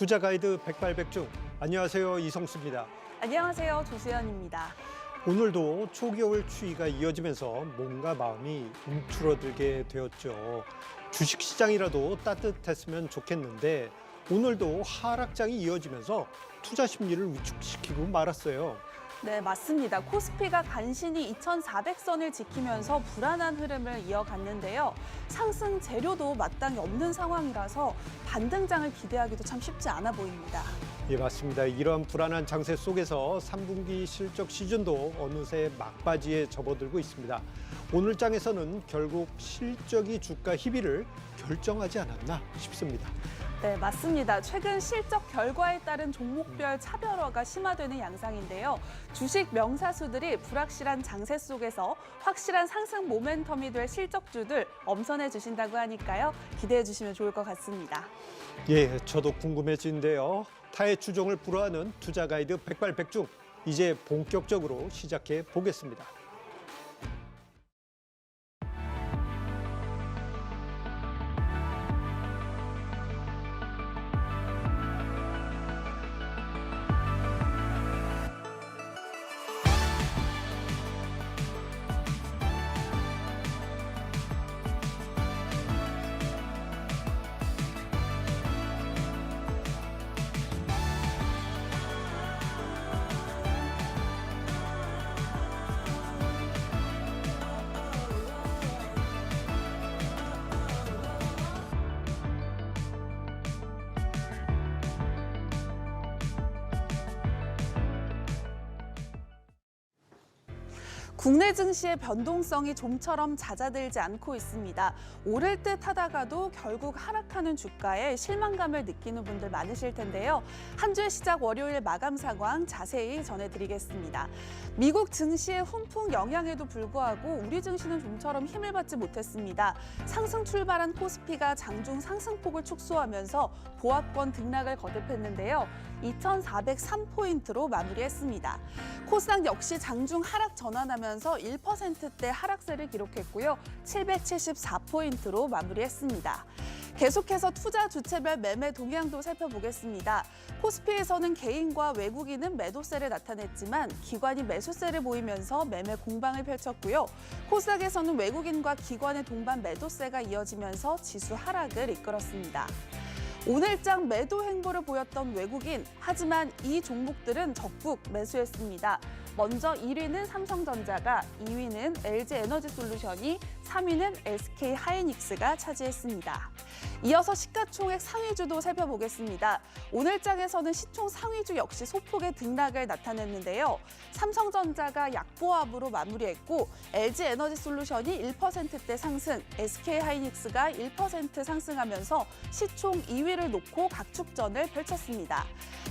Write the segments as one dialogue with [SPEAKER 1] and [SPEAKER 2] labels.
[SPEAKER 1] 투자 가이드 백발백중. 안녕하세요, 이성수입니다.
[SPEAKER 2] 안녕하세요. 조수연입니다.
[SPEAKER 1] 오늘도 초겨울 추위가 이어지면서 몸과 마음이 움츠러들게 되었죠. 주식시장이라도 따뜻했으면 좋겠는데 오늘도 하락장이 이어지면서 투자 심리를 위축시키고 말았어요.
[SPEAKER 2] 네, 맞습니다. 코스피가 간신히 2,400선을 지키면서 불안한 흐름을 이어갔는데요. 상승 재료도 마땅히 없는 상황이라서 반등장을 기대하기도 참 쉽지 않아 보입니다.
[SPEAKER 1] 예, 맞습니다. 이러한 불안한 장세 속에서 3분기 실적 시즌도 어느새 막바지에 접어들고 있습니다. 오늘 장에서는 결국 실적이 주가 희비를 결정하지 않았나 싶습니다.
[SPEAKER 2] 네, 맞습니다. 최근 실적 결과에 따른 종목별 차별화가 심화되는 양상인데요. 주식 명사수들이 불확실한 장세 속에서 확실한 상승 모멘텀이 될 실적주들 엄선해 주신다고 하니까요. 기대해 주시면 좋을 것 같습니다.
[SPEAKER 1] 예, 저도 궁금해지는데요. 타의 추종을 불허하는 투자 가이드 백발백중. 이제 본격적으로 시작해 보겠습니다.
[SPEAKER 2] 국내 증시의 변동성이 좀처럼 잦아들지 않고 있습니다. 오를 듯 하다가도 결국 하락하는 주가에 실망감을 느끼는 분들 많으실 텐데요. 한 주의 시작 월요일 마감 상황 자세히 전해드리겠습니다. 미국 증시의 훈풍 영향에도 불구하고 우리 증시는 좀처럼 힘을 받지 못했습니다. 상승 출발한 코스피가 장중 상승폭을 축소하면서 보합권 등락을 거듭했는데요. 2,403포인트로 마무리했습니다. 코스닥 역시 장중 하락 전환하면서 1%대 하락세를 기록했고요. 774포인트로 마무리했습니다. 계속해서 투자 주체별 매매 동향도 살펴보겠습니다. 코스피에서는 개인과 외국인은 매도세를 나타냈지만 기관이 매수세를 보이면서 매매 공방을 펼쳤고요. 코스닥에서는 외국인과 기관의 동반 매도세가 이어지면서 지수 하락을 이끌었습니다. 오늘장 매도 행보를 보였던 외국인, 하지만 이 종목들은 적극 매수했습니다. 먼저 1위는 삼성전자가, 2위는 LG에너지솔루션이, 3위는 SK하이닉스가 차지했습니다. 이어서 시가총액 상위주도 살펴보겠습니다. 오늘장에서는 시총 상위주 역시 소폭의 등락을 나타냈는데요. 삼성전자가 약보합으로 마무리했고 LG에너지솔루션이 1%대 상승, SK하이닉스가 1% 상승하면서 시총 2위를 놓고 각축전을 펼쳤습니다.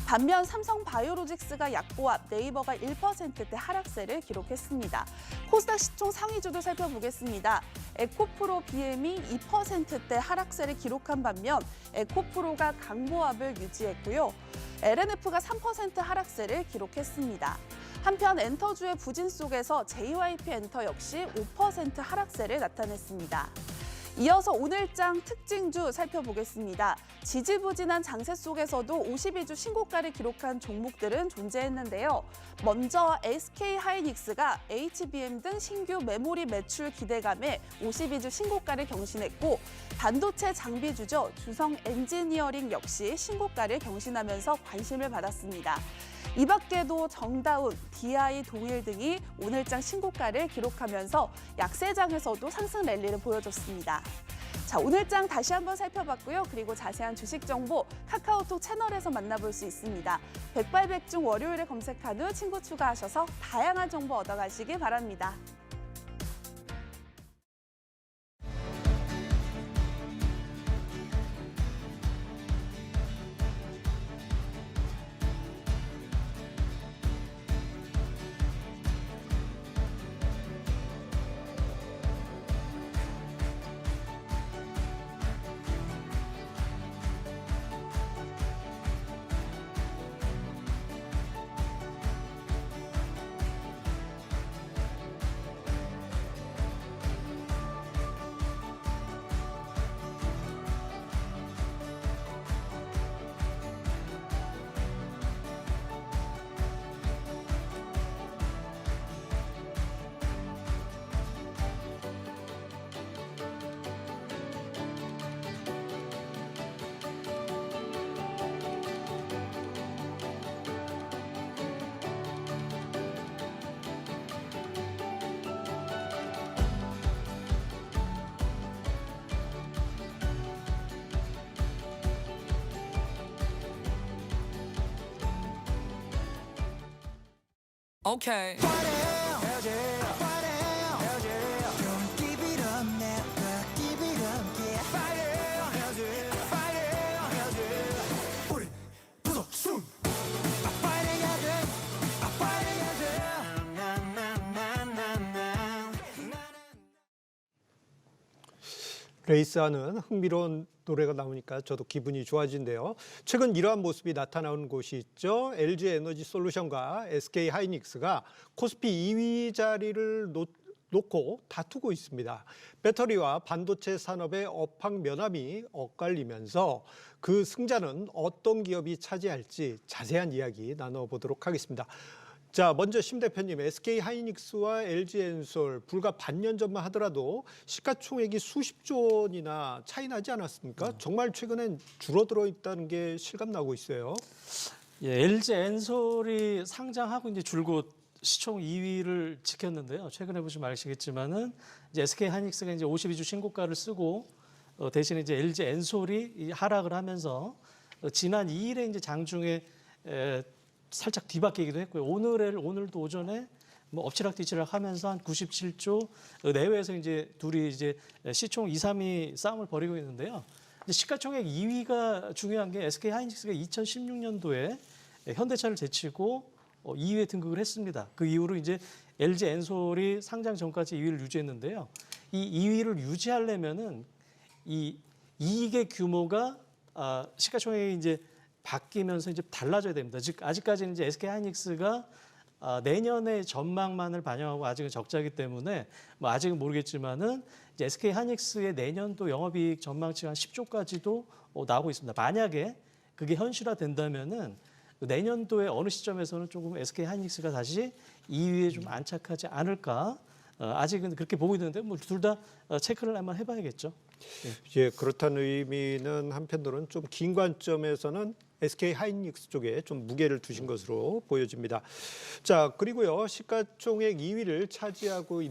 [SPEAKER 2] 반면 삼성바이오로직스가 약보합, 네이버가 1%대 하락세를 기록했습니다. 코스닥 시총 상위주도 살펴보겠습니다. 에코프로 BM이 2%대 하락세를 기록한 반면 에코프로가 강보합을 유지했고요. LNF가 3% 하락세를 기록했습니다. 한편 엔터주의 부진 속에서 JYP엔터 역시 5% 하락세를 나타냈습니다. 이어서 오늘장 특징주 살펴보겠습니다. 지지부진한 장세 속에서도 52주 신고가를 기록한 종목들은 존재했는데요. 먼저 SK하이닉스가 HBM 등 신규 메모리 매출 기대감에 52주 신고가를 경신했고 반도체 장비주죠. 주성 엔지니어링 역시 신고가를 경신하면서 관심을 받았습니다. 이 밖에도 정다운, DI 동일 등이 오늘장 신고가를 기록하면서 약세장에서도 상승 랠리를 보여줬습니다. 자, 오늘장 다시 한번 살펴봤고요. 그리고 자세한 주식 정보 카카오톡 채널에서 만나볼 수 있습니다. 백발백중 월요일에 검색한 후 친구 추가하셔서 다양한 정보 얻어가시기 바랍니다.
[SPEAKER 3] Okay.
[SPEAKER 1] 레이스하는 흥미로운 노래가 나오니까 저도 기분이 좋아진대요. 최근 이러한 모습이 나타나는 곳이 있죠. LG 에너지 솔루션과 SK 하이닉스가 코스피 2위 자리를 놓고 다투고 있습니다. 배터리와 반도체 산업의 업황 면함이 엇갈리면서 그 승자는 어떤 기업이 차지할지 자세한 이야기 나눠보도록 하겠습니다. 자, 먼저 심 대표님, SK 하이닉스와 LG 엔솔 불과 반년 전만 하더라도 시가총액이 수십조 원이나 차이 나지 않았습니까? 정말 최근엔 줄어들어 있다는 게 실감나고 있어요.
[SPEAKER 4] 예, LG 엔솔이 상장하고 이제 줄곧 시총 2위를 지켰는데요. 최근에 보시면 아시겠지만은 이제 SK 하이닉스가 이제 52주 신고가를 쓰고 대신에 이제 LG 엔솔이 하락을 하면서 지난 2일에 이제 장중에 살짝 뒤바뀌기도 했고요. 오늘도 오전에 뭐 엎치락뒤치락 하면서 한 97조 내외에서 이제 둘이 이제 시총 2, 3위 싸움을 벌이고 있는데요. 이제 시가총액 2위가 중요한 게 SK 하이닉스가 2016년도에 현대차를 제치고 2위에 등극을 했습니다. 그 이후로 이제 LG 엔솔이 상장 전까지 2위를 유지했는데요. 이 2위를 유지하려면은 이 이익의 규모가 시가총액이 이제 바뀌면서 이제 달라져야 됩니다. 즉 아직까지는 이제 SK 하이닉스가 내년의 전망만을 반영하고 아직은 적자이기 때문에 뭐 아직은 모르겠지만은 이제 SK 하이닉스의 내년도 영업이익 전망치가 한 10조까지도 나오고 있습니다. 만약에 그게 현실화된다면은 내년도에 어느 시점에서는 조금 SK 하이닉스가 다시 2위에 좀 안착하지 않을까. 아직은 그렇게 보고 있는데 뭐 둘 다 체크를 한번 해봐야겠죠.
[SPEAKER 1] 예, 그렇다는 의미는 한편으로는 좀 긴 관점에서는 SK 하이닉스 쪽에 좀 무게를 두신 것으로 보여집니다. 자, 그리고요, 시가총액 2위를 차지하고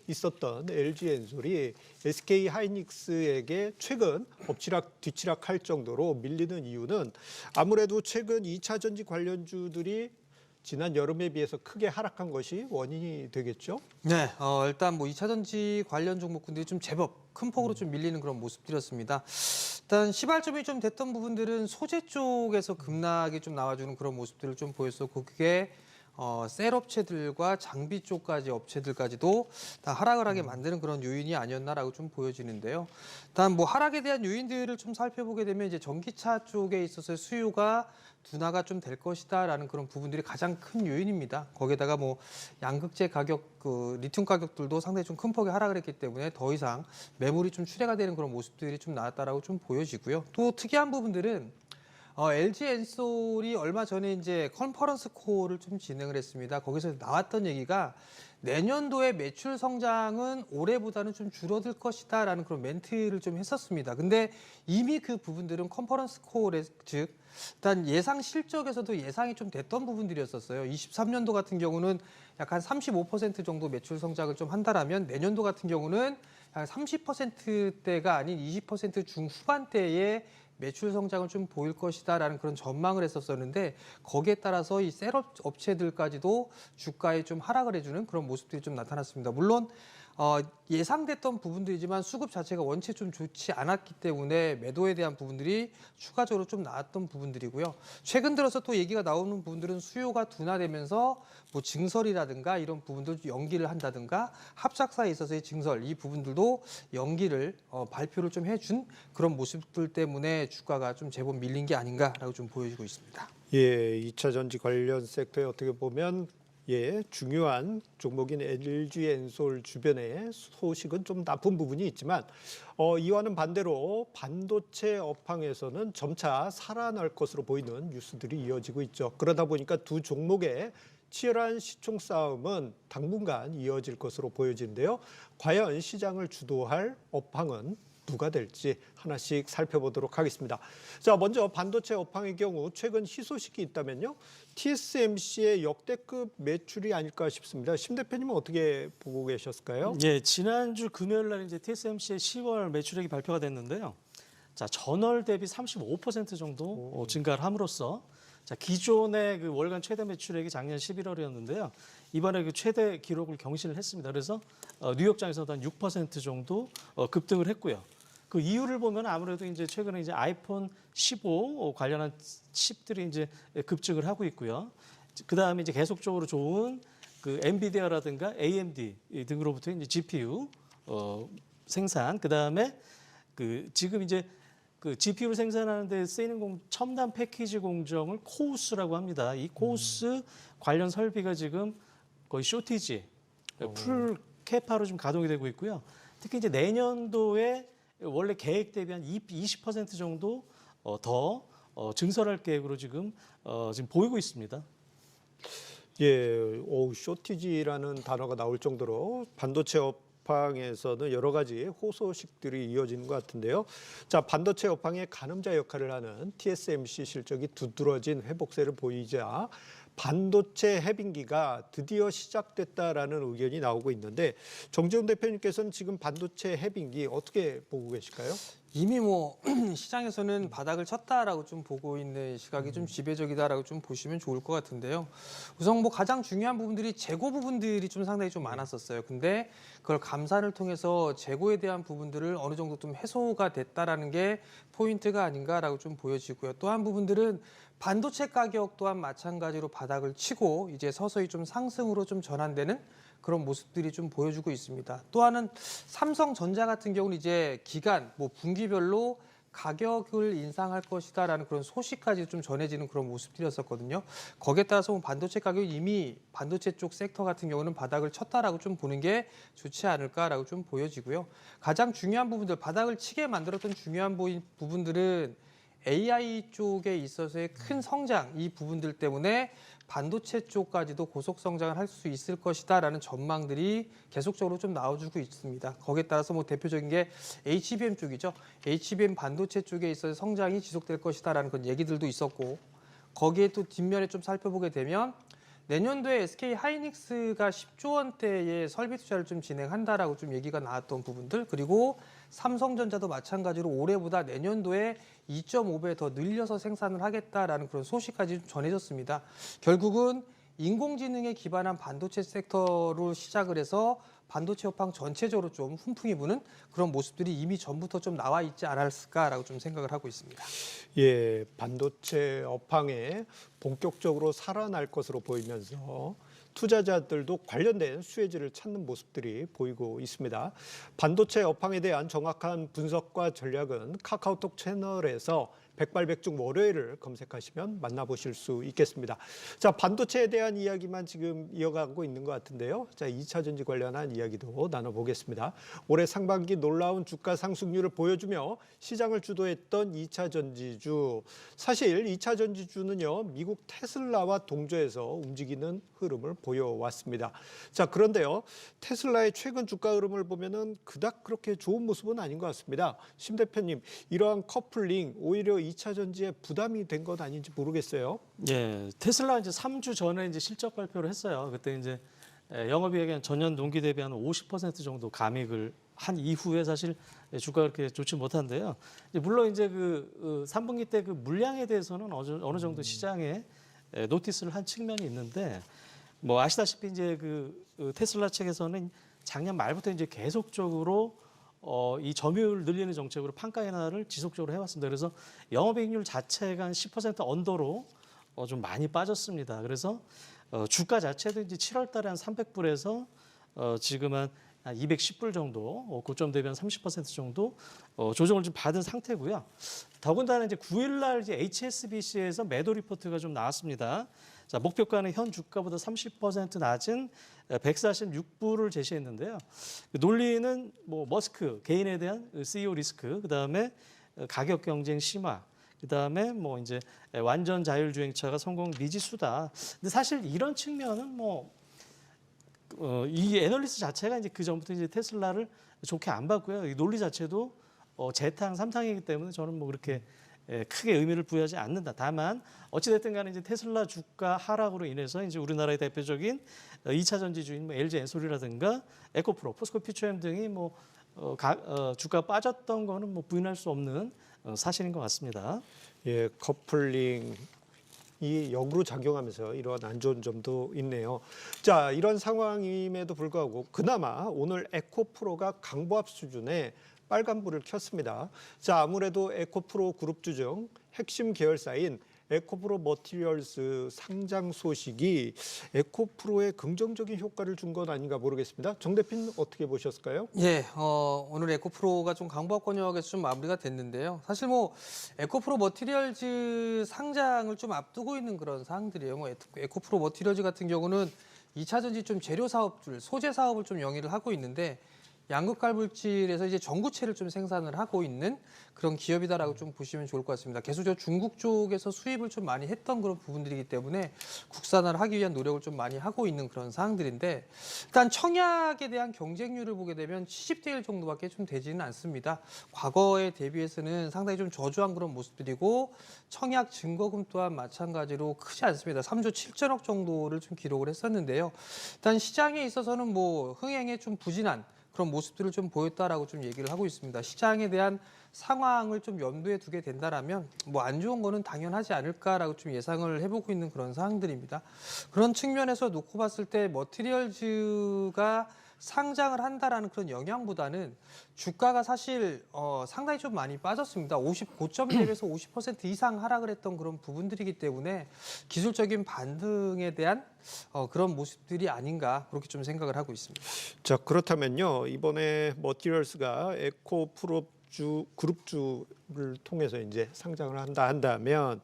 [SPEAKER 1] 있었던 LG 엔솔이 SK 하이닉스에게 최근 엎치락 뒤치락 할 정도로 밀리는 이유는 아무래도 최근 2차 전지 관련주들이 지난 여름에 비해서 크게 하락한 것이 원인이 되겠죠?
[SPEAKER 5] 네, 일단 뭐 2차 전지 관련 종목군들이 좀 제법 큰 폭으로 좀 밀리는 그런 모습들이었습니다. 일단 시발점이 좀 됐던 부분들은 소재 쪽에서 급락이 좀 나와주는 그런 모습들을 좀 보였었고, 그게 셀 업체들과 장비 쪽까지 업체들까지도 다 하락을 하게 만드는 그런 요인이 아니었나라고 좀 보여지는데요. 일단 뭐 하락에 대한 요인들을 좀 살펴보게 되면 이제 전기차 쪽에 있어서 수요가 둔화가 좀 될 것이다라는 그런 부분들이 가장 큰 요인입니다. 거기에다가 뭐 양극재 가격, 리튬 가격들도 상당히 좀 큰 폭의 하락을 했기 때문에 더 이상 매물이 좀 출회가 되는 그런 모습들이 좀 나왔다라고 좀 보여지고요. 또 특이한 부분들은 LG 엔솔이 얼마 전에 이제 컨퍼런스 콜을 좀 진행을 했습니다. 거기서 나왔던 얘기가 내년도의 매출 성장은 올해보다는 좀 줄어들 것이다라는 그런 멘트를 좀 했었습니다. 근데 이미 그 부분들은 컨퍼런스 콜에, 즉 일단 예상 실적에서도 예상이 좀 됐던 부분들이었었어요. 23년도 같은 경우는 약 한 35% 정도 매출 성장을 좀 한다라면 내년도 같은 경우는 약 30%대가 아닌 20% 중후반대의 매출 성장을 좀 보일 것이다라는 그런 전망을 했었었는데, 거기에 따라서 이 셀업 업체들까지도 주가에 좀 하락을 해주는 그런 모습들이 좀 나타났습니다. 물론 예상됐던 부분들이지만 수급 자체가 원체 좀 좋지 않았기 때문에 매도에 대한 부분들이 추가적으로 좀 나왔던 부분들이고요. 최근 들어서 또 얘기가 나오는 부분들은 수요가 둔화되면서 뭐 증설이라든가 이런 부분들 연기를 한다든가 합작사에 있어서의 증설, 이 부분들도 연기를 발표를 좀 해준 그런 모습들 때문에 주가가 좀 제법 밀린 게 아닌가라고 좀 보여지고 있습니다.
[SPEAKER 1] 예, 2차 전지 관련 섹터에 어떻게 보면 중요한 종목인 LG 엔솔 주변의 소식은 좀 나쁜 부분이 있지만 이와는 반대로 반도체 업황에서는 점차 살아날 것으로 보이는 뉴스들이 이어지고 있죠. 그러다 보니까 두 종목의 치열한 시총 싸움은 당분간 이어질 것으로 보여지는데요. 과연 시장을 주도할 업황은 누가 될지 하나씩 살펴보도록 하겠습니다. 자, 먼저 반도체 업황의 경우 최근 희소식이 있다면요, TSMC의 역대급 매출이 아닐까 싶습니다. 심 대표님은 어떻게 보고 계셨을까요?
[SPEAKER 4] 예, 지난주 금요일 날 이제 TSMC의 10월 매출액이 발표가 됐는데요. 자, 전월 대비 35% 정도 증가를 함으로써 자, 기존의 그 월간 최대 매출액이 작년 11월이었는데요. 이번에 그 최대 기록을 경신을 했습니다. 그래서 뉴욕장에서도 한 6% 정도 급등을 했고요. 그 이유를 보면 아무래도 이제 최근에 이제 아이폰 15 관련한 칩들이 이제 급증을 하고 있고요. 그 다음에 이제 계속적으로 좋은 그 엔비디아라든가 AMD 등으로부터 이제 GPU 생산, 그 다음에 그 지금 이제 그 GPU를 생산하는 데 쓰이는 첨단 패키지 공정을 코우스라고 합니다. 이 코우스 관련 설비가 지금 거의 쇼티지, 풀 캐파로 좀 가동이 되고 있고요. 특히 이제 내년도에 원래 계획 대비 한 20% 정도 더 증설할 계획으로 지금 보이고 있습니다.
[SPEAKER 1] 예, 쇼티지라는 단어가 나올 정도로 반도체 업황에서는 여러 가지 호소식들이 이어지는 것 같은데요. 자, 반도체 업황의 가늠자 역할을 하는 TSMC 실적이 두드러진 회복세를 보이자 반도체 해빙기가 드디어 시작됐다라는 의견이 나오고 있는데 정재훈 대표님께서는 지금 반도체 해빙기 어떻게 보고 계실까요?
[SPEAKER 5] 이미 뭐 시장에서는 바닥을 쳤다라고 좀 보고 있는 시각이 좀 지배적이다라고 좀 보시면 좋을 것 같은데요. 우선 뭐 가장 중요한 부분들이 재고 부분들이 좀 상당히 좀 많았었어요. 근데 그걸 감산을 통해서 재고에 대한 부분들을 어느 정도 좀 해소가 됐다라는 게 포인트가 아닌가라고 좀 보여지고요. 또 한 부분들은 반도체 가격 또한 마찬가지로 바닥을 치고 이제 서서히 좀 상승으로 좀 전환되는 그런 모습들이 좀 보여주고 있습니다. 또 하나는 삼성전자 같은 경우는 이제 기간, 뭐 분기별로 가격을 인상할 것이다라는 그런 소식까지 좀 전해지는 그런 모습들이었었거든요. 거기에 따라서 반도체 가격이 이미 반도체 쪽 섹터 같은 경우는 바닥을 쳤다라고 좀 보는 게 좋지 않을까라고 좀 보여지고요. 가장 중요한 부분들, 바닥을 치게 만들었던 중요한 부분들은 AI 쪽에 있어서의 큰 성장, 이 부분들 때문에 반도체 쪽까지도 고속 성장을 할 수 있을 것이다라는 전망들이 계속적으로 좀 나와주고 있습니다. 거기에 따라서 뭐 대표적인 게 HBM 쪽이죠. HBM 반도체 쪽에 있어서 성장이 지속될 것이다라는 그런 얘기들도 있었고, 거기에 또 뒷면에 좀 살펴보게 되면 내년도에 SK 하이닉스가 10조 원대의 설비 투자를 좀 진행한다라고 좀 얘기가 나왔던 부분들, 그리고 삼성전자도 마찬가지로 올해보다 내년도에 2.5배 더 늘려서 생산을 하겠다라는 그런 소식까지 좀 전해졌습니다. 결국은 인공지능에 기반한 반도체 섹터로 시작을 해서 반도체 업황 전체적으로 좀 훈풍이 부는 그런 모습들이 이미 전부터 좀 나와 있지 않았을까라고 좀 생각을 하고 있습니다.
[SPEAKER 1] 예, 반도체 업황에 본격적으로 살아날 것으로 보이면서 투자자들도 관련된 수혜지를 찾는 모습들이 보이고 있습니다. 반도체 업황에 대한 정확한 분석과 전략은 카카오톡 채널에서 백발백중 월요일을 검색하시면 만나보실 수 있겠습니다. 자, 반도체에 대한 이야기만 지금 이어가고 있는 것 같은데요. 자, 2차 전지 관련한 이야기도 나눠보겠습니다. 올해 상반기 놀라운 주가 상승률을 보여주며 시장을 주도했던 2차 전지주. 사실 2차 전지주는요, 미국 테슬라와 동조해서 움직이는 흐름을 보여왔습니다. 자, 그런데요, 테슬라의 최근 주가 흐름을 보면은 그닥 그렇게 좋은 모습은 아닌 것 같습니다. 심 대표님, 이러한 커플링 오히려 2차 전지에 부담이 된 건 아닌지 모르겠어요.
[SPEAKER 4] 예, 테슬라 이제 3주 전에 이제 실적 발표를 했어요. 그때 이제 영업이익이 전년 동기 대비 한 50% 정도 감익을 한 이후에 사실 주가가 그렇게 좋지 못한데요. 물론 이제 그 3분기 때 그 물량에 대해서는 어느 정도 시장에 노티스를 한 측면이 있는데, 뭐 아시다시피 이제 그 테슬라 측에서는 작년 말부터 이제 계속적으로 이 점유율 늘리는 정책으로 판가 인하를 지속적으로 해왔습니다. 그래서 영업이익률 자체가 한 10% 언더로 좀 많이 빠졌습니다. 그래서 주가 자체도 이제 7월 달에 한 300불에서 지금 한 210불 정도, 고점 대비 한 30% 정도 조정을 좀 받은 상태고요. 더군다나 이제 9일 날 이제 HSBC에서 매도 리포트가 좀 나왔습니다. 자, 목표가는 현 주가보다 30% 낮은 146불을 제시했는데요. 논리는 뭐 머스크 개인에 대한 CEO 리스크, 그다음에 가격 경쟁 심화, 그다음에 뭐 이제 완전 자율주행차가 성공 미지수다. 근데 사실 이런 측면은 이 애널리스트 자체가 이제 그 전부터 이제 테슬라를 좋게 안 봤고요. 이 논리 자체도 재탕, 삼탕이기 때문에 저는 뭐 그렇게 크게 의미를 부여하지 않는다. 다만 어찌됐든 간에 이제 테슬라 주가 하락으로 인해서 이제 우리나라의 대표적인 2차 전지주인 뭐 LG 엔솔이라든가 에코프로, 포스코 퓨처엠 등이 주가 빠졌던 거는 뭐 부인할 수 없는 사실인 것 같습니다.
[SPEAKER 1] 예, 커플링 역으로 작용하면서 이런 안 좋은 점도 있네요. 자, 이런 상황임에도 불구하고 그나마 오늘 에코프로가 강보합 수준의 빨간불을 켰습니다. 자, 아무래도 에코프로 그룹주 중 핵심 계열사인 에코프로 머티리얼스 상장 소식이 에코프로에 긍정적인 효과를 준 건 아닌가 모르겠습니다. 정 대표님 어떻게 보셨을까요?
[SPEAKER 5] 예, 오늘 에코프로가 좀 강보합 권역에서 좀 마무리가 됐는데요. 사실 뭐 에코프로 머티리얼즈 상장을 좀 앞두고 있는 그런 사항들이에요. 뭐 에코프로 머티리얼즈 같은 경우는 2차 전지 좀 재료 사업줄, 소재 사업을 좀 영위를 하고 있는데 양극갈물질에서 이제 전구체를 좀 생산을 하고 있는 그런 기업이다라고 좀 보시면 좋을 것 같습니다. 계속적으로 중국 쪽에서 수입을 좀 많이 했던 그런 부분들이기 때문에 국산화를 하기 위한 노력을 좀 많이 하고 있는 그런 사항들인데 일단 청약에 대한 경쟁률을 보게 되면 70대 1 정도밖에 좀 되지는 않습니다. 과거에 대비해서는 상당히 좀 저조한 그런 모습들이고 청약 증거금 또한 마찬가지로 크지 않습니다. 3조 7천억 정도를 좀 기록을 했었는데요. 일단 시장에 있어서는 뭐 흥행에 좀 부진한 그런 모습들을 좀 보였다라고 좀 얘기를 하고 있습니다. 시장에 대한 상황을 좀 염두에 두게 된다라면 뭐 안 좋은 거는 당연하지 않을까라고 좀 예상을 해보고 있는 그런 사항들입니다. 그런 측면에서 놓고 봤을 때 머티리얼즈가 상장을 한다라는 그런 영향보다는 주가가 사실 상당히 좀 많이 빠졌습니다. 59점 대비해서 50% 이상 하락을 했던 그런 부분들이기 때문에 기술적인 반등에 대한 그런 모습들이 아닌가 그렇게 좀 생각을 하고 있습니다.
[SPEAKER 1] 자, 그렇다면요. 이번에 머티리얼스가 에코프로 그룹주를 통해서 이제 상장을 한다면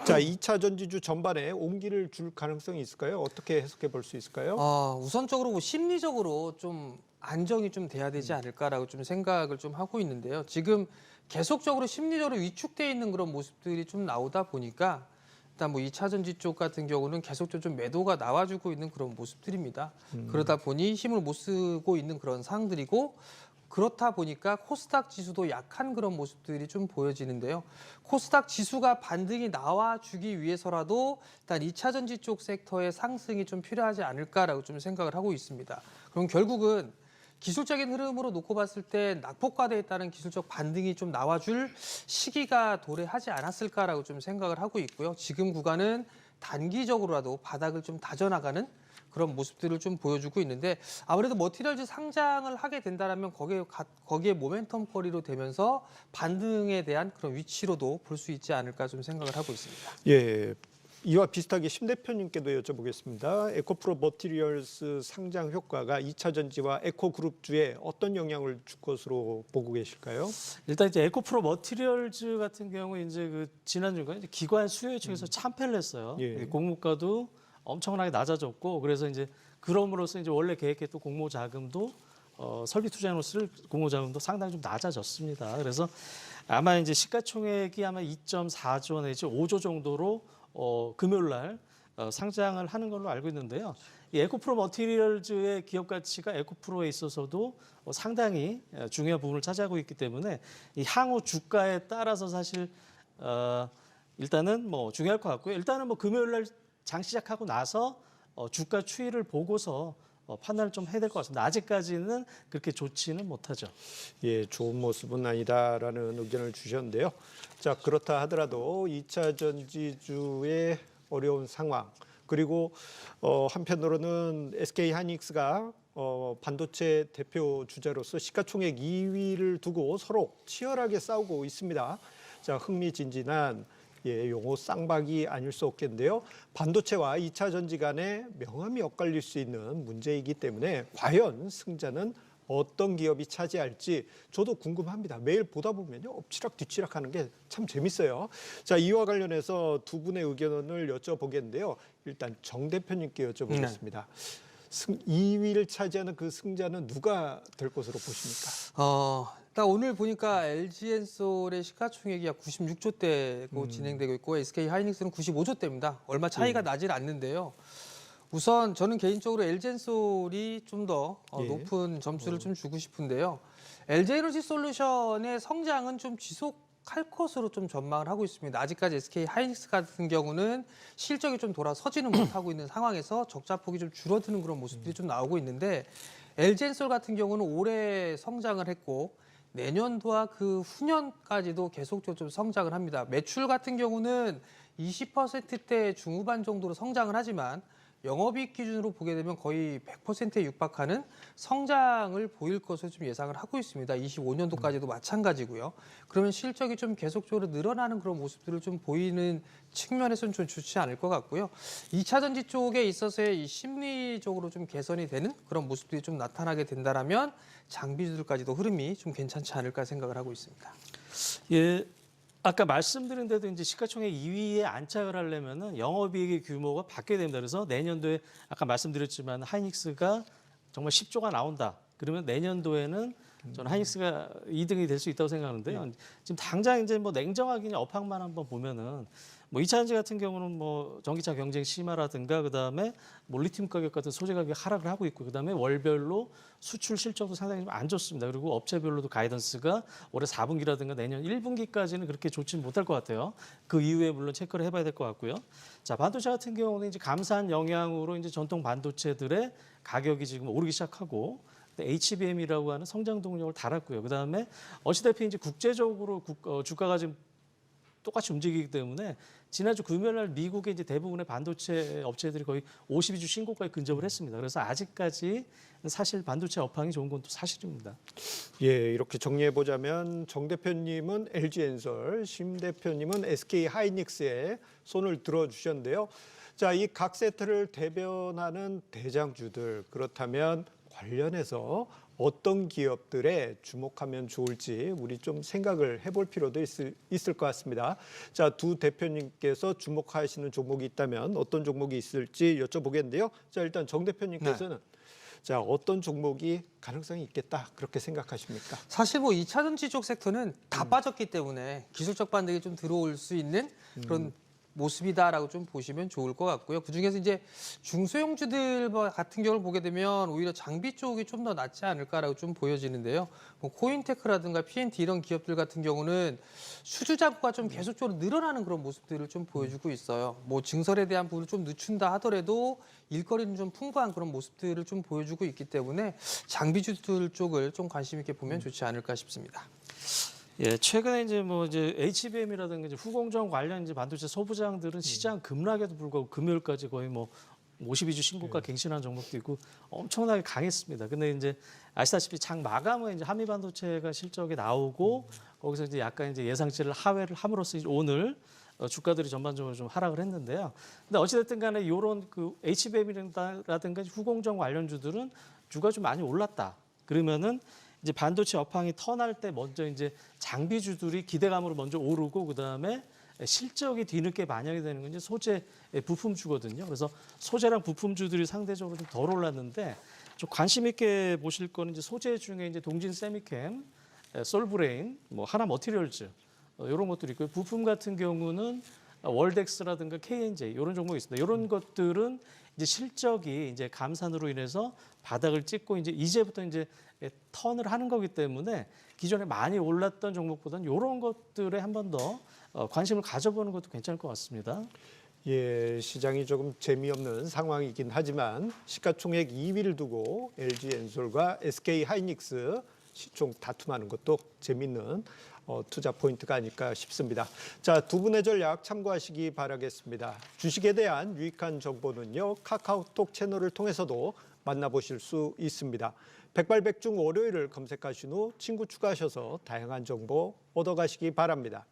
[SPEAKER 1] 자, 2차 전지주 전반에 온기를 줄 가능성이 있을까요? 어떻게 해석해 볼 수 있을까요?
[SPEAKER 5] 우선적으로 뭐 심리적으로 좀 안정이 좀 돼야 되지 않을까라고 좀 생각을 좀 하고 있는데요. 지금 계속적으로 심리적으로 위축돼 있는 그런 모습들이 좀 나오다 보니까 일단 뭐 2차 전지 쪽 같은 경우는 계속적으로 좀 매도가 나와주고 있는 그런 모습들입니다. 그러다 보니 힘을 못 쓰고 있는 그런 상황들이고 그렇다 보니까 코스닥 지수도 약한 그런 모습들이 좀 보여지는데요. 코스닥 지수가 반등이 나와주기 위해서라도 일단 2차 전지 쪽 섹터의 상승이 좀 필요하지 않을까라고 좀 생각을 하고 있습니다. 그럼 결국은 기술적인 흐름으로 놓고 봤을 때 낙폭과대에 따른 기술적 반등이 좀 나와줄 시기가 도래하지 않았을까라고 좀 생각을 하고 있고요. 지금 구간은 단기적으로라도 바닥을 좀 다져나가는 그런 모습들을 좀 보여주고 있는데 아무래도 머티리얼즈 상장을 하게 된다면 거기에 모멘텀 거리로 되면서 반등에 대한 그런 위치로도 볼 수 있지 않을까 좀 생각을 하고 있습니다.
[SPEAKER 1] 예. 이와 비슷하게 심 대표님께도 여쭤보겠습니다. 에코프로 머티리얼스 상장 효과가 2차 전지와 에코그룹주에 어떤 영향을 줄 것으로 보고 계실까요?
[SPEAKER 4] 일단 이제 에코프로 머티리얼즈 같은 경우 이제 그 지난주가 이제 기관 수요청에서 참패를 했어요.
[SPEAKER 1] 예.
[SPEAKER 4] 공모가도 엄청나게 낮아졌고 그래서 이제 그럼으로써 이제 원래 계획했던 공모 자금도 설비 투자로 쓸 공모 자금도 상당히 좀 낮아졌습니다. 그래서 아마 이제 시가총액이 아마 2.4조 내지 5조 정도로 금요일 날 상장을 하는 걸로 알고 있는데요. 이 에코프로 머티리얼즈의 기업 가치가 에코프로에 있어서도 상당히 중요한 부분을 차지하고 있기 때문에 이 향후 주가에 따라서 사실 일단은 뭐 중요할 것 같고요. 일단은 뭐 금요일 날 장 시작하고 나서 주가 추이를 보고서 판단을 좀 해야 될 것 같습니다. 아직까지는 그렇게 좋지는 못하죠.
[SPEAKER 1] 예, 좋은 모습은 아니다라는 의견을 주셨는데요. 자, 그렇다 하더라도 2차 전지주의 어려운 상황 그리고 한편으로는 SK 하이닉스가 반도체 대표 주자로서 시가총액 2위를 두고 서로 치열하게 싸우고 있습니다. 자, 흥미진진한 용어 쌍박이 아닐 수 없겠는데요. 반도체와 2차 전지 간에 명암이 엇갈릴 수 있는 문제이기 때문에 과연 승자는 어떤 기업이 차지할지 저도 궁금합니다. 매일 보다 보면요. 엎치락 뒤치락 하는 게 참 재밌어요. 자, 이와 관련해서 두 분의 의견을 여쭤보겠는데요. 일단 정 대표님께 여쭤보겠습니다. 2위를 차지하는 그 승자는 누가 될 것으로 보십니까?
[SPEAKER 5] 일단 오늘 보니까 LG엔솔의 시가총액이 약 96조대고 진행되고 있고 SK 하이닉스는 95조대입니다. 얼마 차이가 나질 않는데요. 우선 저는 개인적으로 LG엔솔이 좀 더 높은 점수를 좀 주고 싶은데요. LG에너지 솔루션의 성장은 좀 지속할 것으로 좀 전망을 하고 있습니다. 아직까지 SK 하이닉스 같은 경우는 실적이 좀 돌아서지는 못하고 있는 상황에서 적자폭이 좀 줄어드는 그런 모습들이 좀 나오고 있는데 LG엔솔 같은 경우는 올해 성장을 했고 내년도와 그 후년까지도 계속적으로 좀 성장을 합니다. 매출 같은 경우는 20%대 중후반 정도로 성장을 하지만 영업이익 기준으로 보게 되면 거의 100%에 육박하는 성장을 보일 것으로 좀 예상을 하고 있습니다. 25년도까지도 마찬가지고요. 그러면 실적이 좀 계속적으로 늘어나는 그런 모습들을 좀 보이는 측면에서는 좀 좋지 않을 것 같고요. 2차 전지 쪽에 있어서의 이 심리적으로 좀 개선이 되는 그런 모습들이 좀 나타나게 된다라면 장비주들까지도 흐름이 좀 괜찮지 않을까 생각을 하고 있습니다.
[SPEAKER 4] 예. 아까 말씀드린 대로 이제 시가총액 2위에 안착을 하려면은 영업이익의 규모가 바뀌어야 됩니다. 그래서 내년도에 아까 말씀드렸지만 하이닉스가 정말 10조가 나온다. 그러면 내년도에는 저는 하이닉스가 2등이 될 수 있다고 생각하는데요. 지금 당장 이제 뭐 냉정하게 그냥 업황만 한번 보면은 뭐 2차 전지 같은 경우는 뭐 전기차 경쟁 심화라든가 그다음에 뭐 리튬 가격 같은 소재 가격이 하락을 하고 있고 그다음에 월별로 수출 실적도 상당히 좀 안 좋습니다. 그리고 업체별로도 가이던스가 올해 4분기라든가 내년 1분기까지는 그렇게 좋지는 못할 것 같아요. 그 이후에 물론 체크를 해봐야 될 것 같고요. 자, 반도체 같은 경우는 이제 감사한 영향으로 이제 전통 반도체들의 가격이 지금 오르기 시작하고 HBM이라고 하는 성장 동력을 달았고요. 그다음에 어찌됐든 이제 국제적으로 주가가 지금 똑같이 움직이기 때문에 지난주 금요일 날 미국의 이제 대부분의 반도체 업체들이 거의 52주 신고가에 근접을 했습니다. 그래서 아직까지 사실 반도체 업황이 좋은 건 또 사실입니다.
[SPEAKER 1] 예, 이렇게 정리해 보자면 정 대표님은 LG엔솔, 심 대표님은 SK 하이닉스에 손을 들어 주셨는데요. 자, 이 각 세트를 대변하는 대장주들 그렇다면 관련해서 어떤 기업들에 주목하면 좋을지 우리 좀 생각을 해볼 필요도 있을 것 같습니다. 자, 두 대표님께서 주목하시는 종목이 있다면 어떤 종목이 있을지 여쭤보겠는데요. 자, 일단 정 대표님께서는 자, 어떤 종목이 가능성이 있겠다 그렇게 생각하십니까?
[SPEAKER 5] 사실 뭐 2차 전지 쪽 섹터는 다 빠졌기 때문에 기술적 반등이 좀 들어올 수 있는 그런 모습이다라고 좀 보시면 좋을 것 같고요. 그중에서 이제 중소형주들 같은 경우를 보게 되면 오히려 장비 쪽이 좀 더 낫지 않을까라고 좀 보여지는데요. 뭐 코인테크라든가 PNT 이런 기업들 같은 경우는 수주 잔고가 좀 계속적으로 늘어나는 그런 모습들을 좀 보여주고 있어요. 뭐 증설에 대한 부분을 좀 늦춘다 하더라도 일거리는 좀 풍부한 그런 모습들을 좀 보여주고 있기 때문에 장비주들 쪽을 좀 관심 있게 보면 좋지 않을까 싶습니다.
[SPEAKER 4] 예, 최근에 이제 뭐 이제 HBM이라든가 이제 후공정 관련 이제 반도체 소부장들은 시장 급락에도 불구하고 금요일까지 거의 뭐 52주 신고가 갱신한 종목도 있고 엄청나게 강했습니다. 근데 이제 아시다시피 장 마감은 이제 한미 반도체가 실적이 나오고 거기서 이제 약간 이제 예상치를 하회를 함으로써 이제 오늘 주가들이 전반적으로 좀 하락을 했는데요. 근데 어찌됐든 간에 이런 그 HBM이라든가 후공정 관련주들은 주가 좀 많이 올랐다. 그러면은 이제 반도체 업황이 턴할 때 먼저 이제 장비주들이 기대감으로 먼저 오르고 그다음에 실적이 뒤늦게 반영이 되는 건 이제 소재 부품주거든요. 그래서 소재랑 부품주들이 상대적으로 좀 덜 올랐는데 좀 관심 있게 보실 거는 이제 소재 중에 이제 동진 세미캠, 솔브레인, 뭐 하나 머티리얼즈 이런 것들이 있고요. 부품 같은 경우는 월덱스라든가 KNJ 이런 종목이 있습니다. 이런 것들은 이제 실적이 이제 감산으로 인해서 바닥을 찍고 이제부터 이제 턴을 하는 거기 때문에 기존에 많이 올랐던 종목보다는 이런 것들에 한 번 더 관심을 가져보는 것도 괜찮을 것 같습니다.
[SPEAKER 1] 예, 시장이 조금 재미없는 상황이긴 하지만 시가총액 2위를 두고 LG엔솔과 SK 하이닉스 시총 다툼하는 것도 재밌는 투자 포인트가 아닐까 싶습니다. 자, 두 분의 전략 참고하시기 바라겠습니다. 주식에 대한 유익한 정보는요, 카카오톡 채널을 통해서도 만나보실 수 있습니다. 백발백중 월요일을 검색하신 후 친구 추가하셔서 다양한 정보 얻어가시기 바랍니다.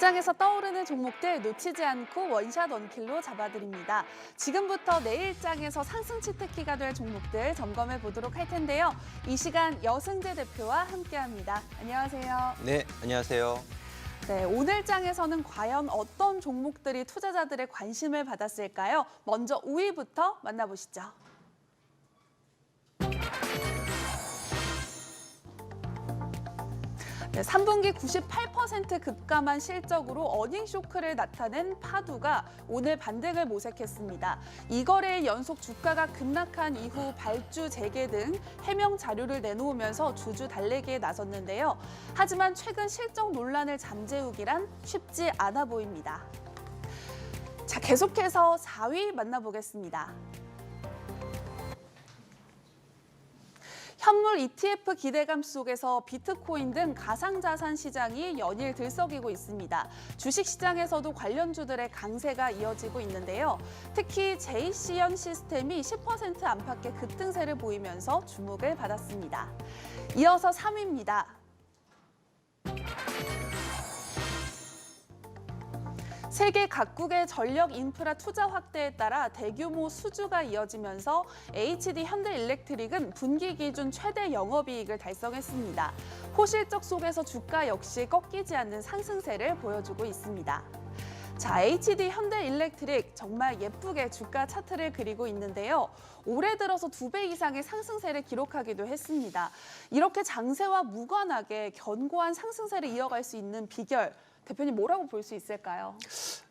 [SPEAKER 2] 시장에서 떠오르는 종목들 놓치지 않고 원샷 원킬로 잡아드립니다. 지금부터 내일장에서 상승 치트키가 될 종목들 점검해 보도록 할 텐데요. 이 시간 여승재 대표와 함께합니다. 안녕하세요.
[SPEAKER 3] 네, 안녕하세요.
[SPEAKER 2] 네, 오늘 장에서는 과연 어떤 종목들이 투자자들의 관심을 받았을까요? 먼저 5위부터 만나보시죠. 네, 3분기 98% 급감한 실적으로 어닝 쇼크를 나타낸 파두가 오늘 반등을 모색했습니다. 이거래일 연속 주가가 급락한 이후 발주 재개 등 해명 자료를 내놓으면서 주주 달래기에 나섰는데요. 하지만 최근 실적 논란을 잠재우기란 쉽지 않아 보입니다. 자, 계속해서 4위 만나보겠습니다. 현물 ETF 기대감 속에서 비트코인 등 가상자산 시장이 연일 들썩이고 있습니다. 주식시장에서도 관련주들의 강세가 이어지고 있는데요. 특히 JC현 시스템이 10% 안팎의 급등세를 보이면서 주목을 받았습니다. 이어서 3위입니다. 세계 각국의 전력 인프라 투자 확대에 따라 대규모 수주가 이어지면서 HD 현대일렉트릭은 분기 기준 최대 영업이익을 달성했습니다. 호실적 속에서 주가 역시 꺾이지 않는 상승세를 보여주고 있습니다. 자, HD 현대일렉트릭 정말 예쁘게 주가 차트를 그리고 있는데요. 올해 들어서 2배 이상의 상승세를 기록하기도 했습니다. 이렇게 장세와 무관하게 견고한 상승세를 이어갈 수 있는 비결, 대표님 뭐라고 볼 수 있을까요?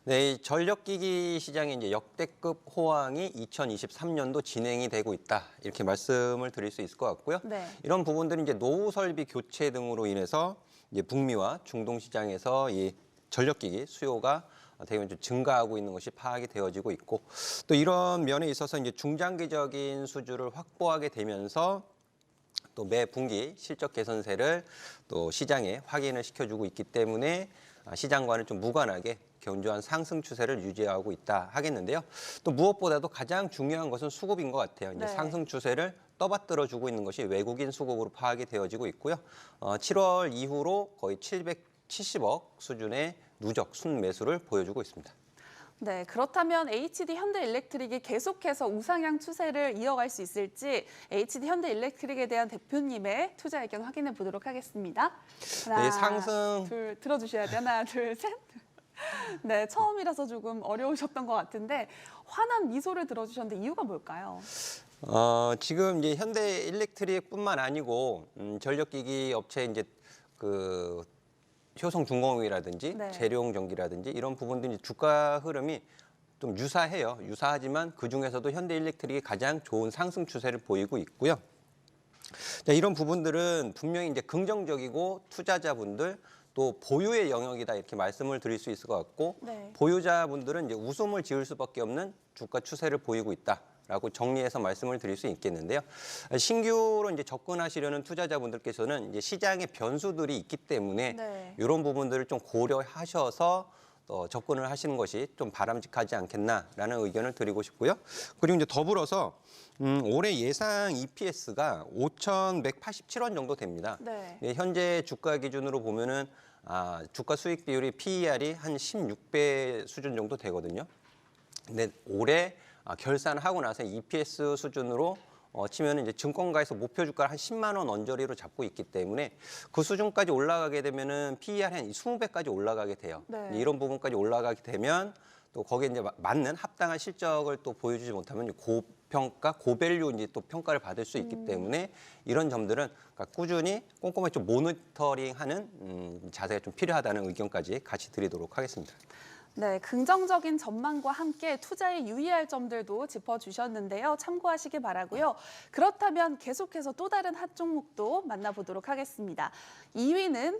[SPEAKER 3] 네, 이 전력기기 시장의 이제 역대급 호황이 2023년도 진행이 되고 있다. 이렇게 말씀을 드릴 수 있을 것 같고요.
[SPEAKER 2] 네.
[SPEAKER 3] 이런 부분들은 이제 노후 설비 교체 등으로 인해서 이제 북미와 중동 시장에서 이 전력기기 수요가 대부분 좀 증가하고 있는 것이 파악이 되어지고 있고, 또 이런 면에 있어서 이제 중장기적인 수주를 확보하게 되면서 또 매 분기 실적 개선세를 또 시장에 확인을 시켜주고 있기 때문에 시장과는 좀 무관하게 견조한 상승 추세를 유지하고 있다 하겠는데요. 또 무엇보다도 가장 중요한 것은 수급인 것 같아요. 이제
[SPEAKER 2] 네.
[SPEAKER 3] 상승 추세를 떠받들어주고 있는 것이 외국인 수급으로 파악이 되어지고 있고요. 7월 이후로 거의 770억 수준의 누적 순매수를 보여주고 있습니다.
[SPEAKER 2] 네, 그렇다면 HD 현대일렉트릭이 계속해서 우상향 추세를 이어갈 수 있을지 HD 현대일렉트릭에 대한 대표님의 투자 의견 확인해 보도록 하겠습니다. 하나,
[SPEAKER 3] 네, 상승.
[SPEAKER 2] 둘, 들어주셔야 돼요. 하나, 둘, 셋. 네, 처음이라서 조금 어려우셨던 것 같은데 환한 미소를 들어주셨는데 이유가 뭘까요?
[SPEAKER 3] 지금 이제 현대일렉트릭뿐만 아니고 전력기기 업체 이제 그 효성중공업이라든지
[SPEAKER 2] 네.
[SPEAKER 3] 재룡전기라든지 이런 부분들이 주가 흐름이 좀 유사해요. 유사하지만 그 중에서도 현대일렉트릭이 가장 좋은 상승 추세를 보이고 있고요. 자, 이런 부분들은 분명히 이제 긍정적이고 투자자분들 또 보유의 영역이다 이렇게 말씀을 드릴 수 있을 것 같고,
[SPEAKER 2] 네.
[SPEAKER 3] 보유자분들은 이제 웃음을 지을 수밖에 없는 주가 추세를 보이고 있다라고 정리해서 말씀을 드릴 수 있겠는데요. 신규로 이제 접근하시려는 투자자분들께서는 이제 시장의 변수들이 있기 때문에
[SPEAKER 2] 네.
[SPEAKER 3] 이런 부분들을 좀 고려하셔서 접근을 하시는 것이 좀 바람직하지 않겠나라는 의견을 드리고 싶고요. 그리고 이제 더불어서 올해 예상 EPS가 5,187원 정도 됩니다.
[SPEAKER 2] 네.
[SPEAKER 3] 현재 주가 기준으로 보면은 주가 수익 비율이 PER이 한 16배 수준 정도 되거든요. 근데 올해 결산하고 나서 EPS 수준으로 치면 이제 증권가에서 목표 주가를 한 10만 원 언저리로 잡고 있기 때문에 그 수준까지 올라가게 되면은 PER 한 20배까지 올라가게 돼요.
[SPEAKER 2] 네.
[SPEAKER 3] 이런 부분까지 올라가게 되면 또 거기에 이제 맞는 합당한 실적을 또 보여주지 못하면 고평가, 고밸류 이제 또 평가를 받을 수 있기 때문에 이런 점들은 그러니까 꾸준히 꼼꼼하게 좀 모니터링하는 자세가 좀 필요하다는 의견까지 같이 드리도록 하겠습니다.
[SPEAKER 2] 네, 긍정적인 전망과 함께 투자에 유의할 점들도 짚어주셨는데요. 참고하시기 바라고요. 그렇다면 계속해서 또 다른 핫 종목도 만나보도록 하겠습니다. 2위는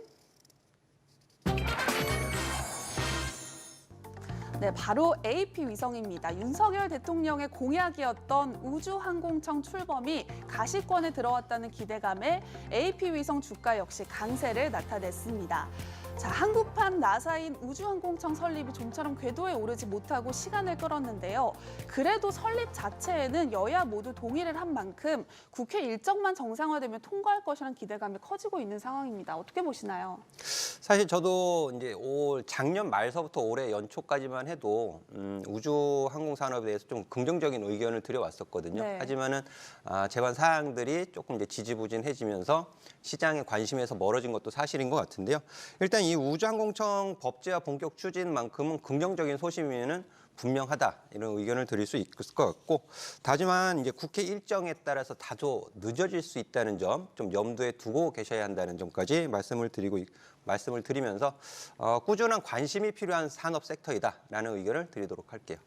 [SPEAKER 2] 네, 바로 AP위성입니다. 윤석열 대통령의 공약이었던 우주항공청 출범이 가시권에 들어왔다는 기대감에 AP위성 주가 역시 강세를 나타냈습니다. 자, 한국판 나사인 우주항공청 설립이 좀처럼 궤도에 오르지 못하고 시간을 끌었는데요. 그래도 설립 자체에는 여야 모두 동의를 한 만큼 국회 일정만 정상화되면 통과할 것이라는 기대감이 커지고 있는 상황입니다. 어떻게 보시나요?
[SPEAKER 3] 사실 저도 이제 작년 말서부터 올해 연초까지만 해도 우주 항공 산업에 대해서 좀 긍정적인 의견을 드려왔었거든요.
[SPEAKER 2] 네.
[SPEAKER 3] 하지만은 제반 사항들이 조금 이제 지지부진해지면서 시장의 관심에서 멀어진 것도 사실인 것 같은데요. 일단 이 우주항공청 법제화 본격 추진만큼은 긍정적인 소식이면은 분명하다 이런 의견을 드릴 수 있을 것 같고, 다지만 이제 국회 일정에 따라서 다소 늦어질 수 있다는 점 좀 염두에 두고 계셔야 한다는 점까지 말씀을 드리면서 꾸준한 관심이 필요한 산업 섹터이다라는 의견을 드리도록 할게요.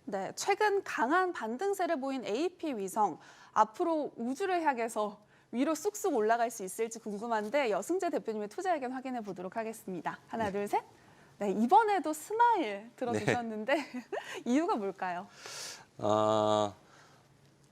[SPEAKER 2] 네, 최근 강한 반등세를 보인 AP 위성, 앞으로 우주를 향해서 위로 쑥쑥 올라갈 수 있을지 궁금한데 여승재 대표님의 투자 의견 확인해 보도록 하겠습니다. 하나, 둘, 셋. 네, 이번에도 스마일 들어주셨는데 이유가 뭘까요?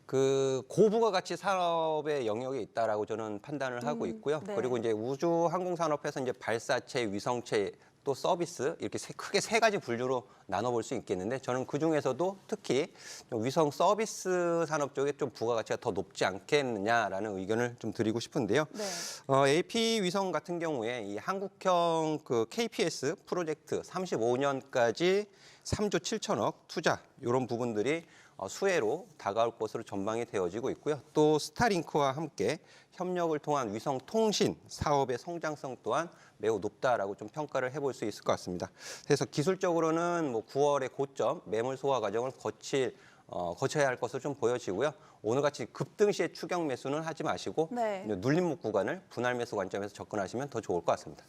[SPEAKER 3] 그 고부가가치 산업의 영역에 있다라고 저는 판단을 하고 있고요.
[SPEAKER 2] 네.
[SPEAKER 3] 그리고 이제 우주 항공 산업에서 이제 발사체, 위성체 또 서비스 이렇게 크게 세 가지 분류로 나눠볼 수 있겠는데, 저는 그 중에서도 특히 좀 위성 서비스 산업 쪽에 좀 부가가치가 더 높지 않겠느냐라는 의견을 좀 드리고 싶은데요.
[SPEAKER 2] 네.
[SPEAKER 3] AP 위성 같은 경우에 이 한국형 그 KPS 프로젝트 35년까지 3조 7천억 투자 이런 부분들이 수혜로 다가올 것으로 전망이 되어지고 있고요. 또 스타링크와 함께 협력을 통한 위성 통신 사업의 성장성 또한 매우 높다라고 좀 평가를 해볼 수 있을 것 같습니다. 그래서 기술적으로는 뭐 9월의 고점 매물 소화 과정을 거쳐야 할 것으로 좀 보여지고요. 오늘같이 급등 시에 추격 매수는 하지 마시고
[SPEAKER 2] 네.
[SPEAKER 3] 눌림목 구간을 분할 매수 관점에서 접근하시면 더 좋을 것 같습니다.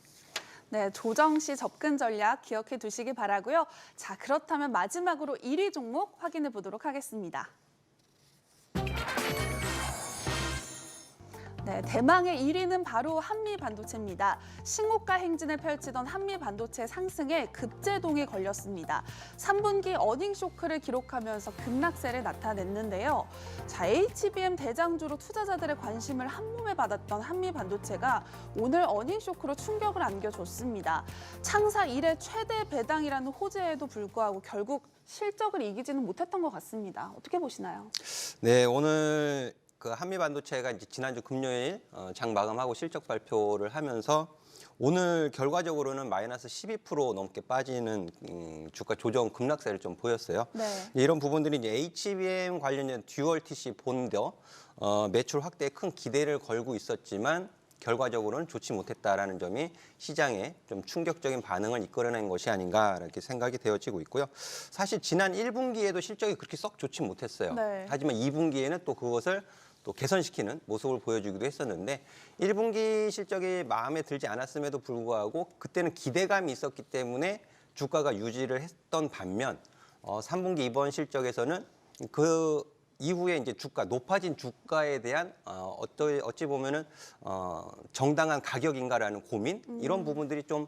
[SPEAKER 2] 네, 조정 시 접근 전략 기억해 두시기 바라고요. 자, 그렇다면 마지막으로 1위 종목 확인해 보도록 하겠습니다. 네, 대망의 1위는 바로 한미반도체입니다. 신고가 행진을 펼치던 한미반도체 상승에 급제동이 걸렸습니다. 3분기 어닝 쇼크를 기록하면서 급락세를 나타냈는데요. 자, HBM 대장주로 투자자들의 관심을 한몸에 받았던 한미반도체가 오늘 어닝 쇼크로 충격을 안겨줬습니다. 창사 이래 최대 배당이라는 호재에도 불구하고 결국 실적을 이기지는 못했던 것 같습니다. 어떻게 보시나요?
[SPEAKER 3] 네, 오늘 그 한미반도체가 이제 지난주 금요일 장 마감하고 실적 발표를 하면서 오늘 결과적으로는 마이너스 12% 넘게 빠지는 주가 조정 급락세를 좀 보였어요.
[SPEAKER 2] 네.
[SPEAKER 3] 이런 부분들이 이제 HBM 관련된 듀얼 TC 본더 매출 확대에 큰 기대를 걸고 있었지만 결과적으로는 좋지 못했다라는 점이 시장에 좀 충격적인 반응을 이끌어낸 것이 아닌가 이렇게 생각이 되어지고 있고요. 사실 지난 1분기에도 실적이 그렇게 썩 좋지 못했어요.
[SPEAKER 2] 네.
[SPEAKER 3] 하지만 2분기에는 또 그것을 또 개선시키는 모습을 보여주기도 했었는데 1분기 실적이 마음에 들지 않았음에도 불구하고 그때는 기대감이 있었기 때문에 주가가 유지를 했던 반면 3분기 이번 실적에서는 그 이후에 이제 높아진 주가에 대한 어찌 보면은 정당한 가격인가라는 고민 이런 부분들이 좀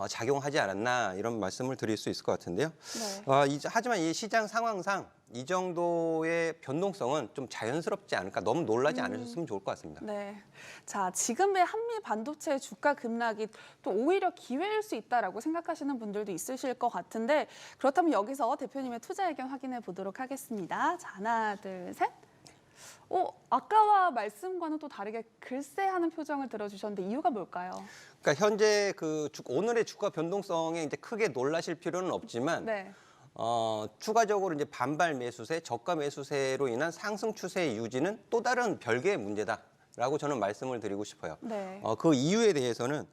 [SPEAKER 3] 작용하지 않았나 이런 말씀을 드릴 수 있을 것 같은데요.
[SPEAKER 2] 네.
[SPEAKER 3] 하지만 이 시장 상황상 이 정도의 변동성은 좀 자연스럽지 않을까, 너무 놀라지 않으셨으면 좋을 것 같습니다.
[SPEAKER 2] 네. 자, 지금의 한미 반도체 주가 급락이 또 오히려 기회일 수 있다라고 생각하시는 분들도 있으실 것 같은데 그렇다면 여기서 대표님의 투자 의견 확인해 보도록 하겠습니다. 자, 하나, 둘, 셋. 아까와 말씀과는 또 다르게 글쎄 하는 표정을 들어주셨는데 이유가 뭘까요?
[SPEAKER 3] 그러니까 현재 오늘의 주가 변동성에 이제 크게 놀라실 필요는 없지만
[SPEAKER 2] 네.
[SPEAKER 3] 추가적으로 이제 반발 매수세, 저가 매수세로 인한 상승 추세의 유지는 또 다른 별개의 문제다라고 저는 말씀을 드리고 싶어요.
[SPEAKER 2] 네.
[SPEAKER 3] 그 이유에 대해서는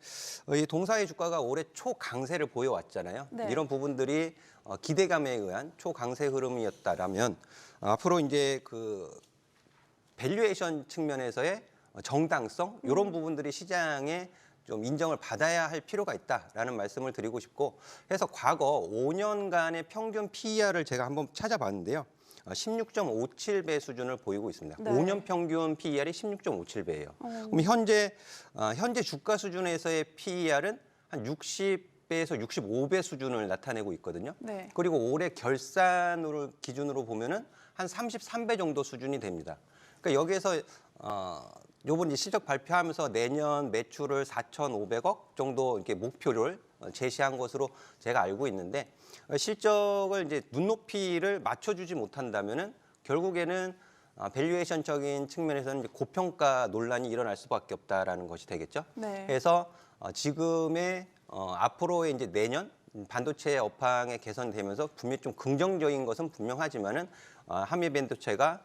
[SPEAKER 3] 이 동사의 주가가 올해 초강세를 보여왔잖아요.
[SPEAKER 2] 네.
[SPEAKER 3] 이런 부분들이 기대감에 의한 초강세 흐름이었다라면 앞으로 이제 그 밸류에이션 측면에서의 정당성 이런 부분들이 시장에 좀 인정을 받아야 할 필요가 있다라는 말씀을 드리고 싶고, 그래서 과거 5년간의 평균 PER을 제가 한번 찾아봤는데요. 16.57배 수준을 보이고 있습니다.
[SPEAKER 2] 네.
[SPEAKER 3] 5년 평균 PER이 16.57배예요. 그럼 현재 주가 수준에서의 PER은 한 60배에서 65배 수준을 나타내고 있거든요.
[SPEAKER 2] 네.
[SPEAKER 3] 그리고 올해 결산으로 기준으로 보면은 한 33배 정도 수준이 됩니다. 그러니까 여기에서 요번 이제 실적 발표하면서 내년 매출을 4,500억 정도 이렇게 목표를 제시한 것으로 제가 알고 있는데, 실적을 이제 눈높이를 맞춰주지 못한다면은 결국에는 밸류에이션적인 측면에서는 이제 고평가 논란이 일어날 수밖에 없다라는 것이 되겠죠.
[SPEAKER 2] 네.
[SPEAKER 3] 그래서 지금의 앞으로의 이제 내년 반도체 업황의 개선되면서 분명히 좀 긍정적인 것은 분명하지만은 한미 반도체가